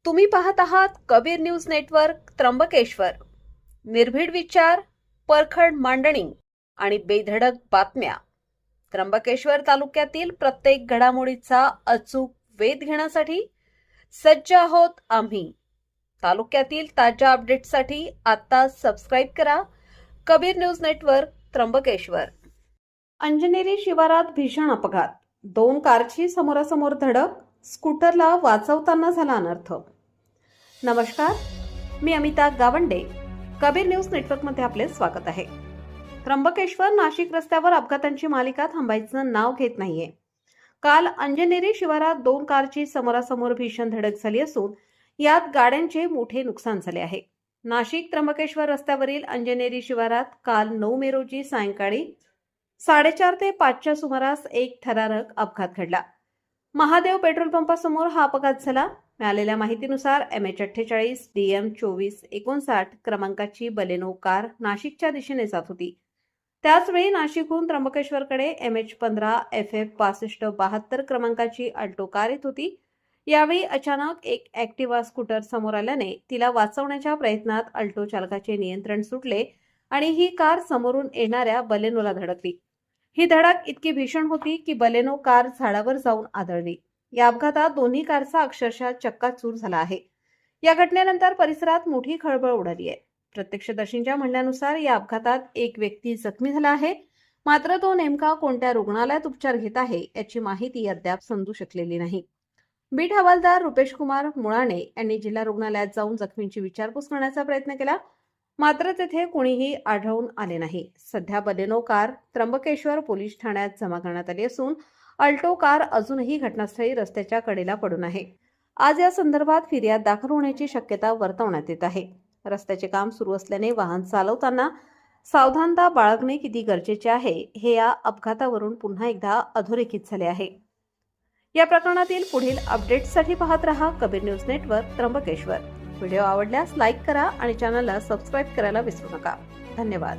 तुम्ही पाहत आहात कबीर न्यूज नेटवर्क त्र्यंबकेश्वर. निर्भीड विचार, परखड मांडणी आणि बेधडक बातम्या. त्र्यंबकेश्वर तालुक्यातील प्रत्येक घडामोडीचा अचूक वेध घेण्यासाठी सज्ज आहोत आम्ही. तालुक्यातील ताज्या अपडेट्ससाठी आता सबस्क्राईब करा कबीर न्यूज नेटवर्क त्र्यंबकेश्वर. अंजनेरी शिवारात भीषण अपघात, 2 कारची समोरासमोर धडक, स्कूटरला वाचवताना झाला अनर्थ. नमस्कार, मी अमिता गावंडे. कबीर न्यूज नेटवर्कमध्ये आपले स्वागत आहे. त्र्यंबकेश्वर नाशिक रस्त्यावर अपघातांची मालिका थांबायचं नाव घेत नाहीये. काल अंजनेरी शिवारात 2 कारची समोरासमोर भीषण धडक झाली असून यात गाड्यांचे मोठे नुकसान झाले आहे. नाशिक त्र्यंबकेश्वर रस्त्यावरील अंजनेरी शिवारात काल 9 मे रोजी सायंकाळी 4:30 ते 5च्या सुमारास एक थरारक अपघात घडला. महादेव पेट्रोल पंपासमोर हा अपघात झाला. मिळालेल्या माहितीनुसार MH48 DM 2459 क्रमांकाची बलेनो कार नाशिकच्या दिशेने जात होती. त्याचवेळी नाशिकहून त्र्यंबकेश्वरकडे MH15 FF 6572 क्रमांकाची अल्टो कार येत होती. यावेळी अचानक एक ऍक्टिव्हा स्कूटर समोर आल्याने तिला वाचवण्याच्या प्रयत्नात अल्टो चालकाचे नियंत्रण सुटले आणि ही कार समोरून येणाऱ्या बलेनोला धडकली. ही धडक इतकी भीषण होती की बलेनो कार झाडावर जाऊन आदळली. या अपघातात दोन्ही कारचा अक्षरशः चक्काचूर झाला आहे. या घटनेनंतर परिसरात मोठी खळबळ उडाली आहे. प्रत्यक्षदर्शींच्या म्हणण्यानुसार या अपघातात एक व्यक्ती जखमी झाला आहे, मात्र तो नेमका कोणत्या रुग्णालयात उपचार घेत आहे याची माहिती अद्याप समजू शकलेली नाही. बीट हवालदार रुपेश कुमार मुळाणे यांनी जिल्हा रुग्णालयात जाऊन जखमींची विचारपूस करण्याचा प्रयत्न केला, मात्र तेथे कोणीही आढळून आले नाही. सध्या बलेनो कार त्र्यंबकेश्वर पोलीस ठाण्यात जमा करण्यात आली असून अल्टो कार अजूनही घटनास्थळी रस्त्याच्या कडेला पडून आहे. आज या संदर्भात फिर्याद दाखल होण्याची शक्यता वर्तवण्यात येत आहे. रस्त्याचे काम सुरू असल्याने वाहन चालवताना सावधानता बाळगणे किती गरजेचे आहे हे या अपघातावरून पुन्हा एकदा अधोरेखित झाले आहे. या प्रकरणातील पुढील अपडेट्ससाठी पाहत रहा Kabir news network Trimbakeshwar. Video आवडल्यास लाईक करा आणि चॅनलला सबस्क्राईब करायला विसरू नका. धन्यवाद.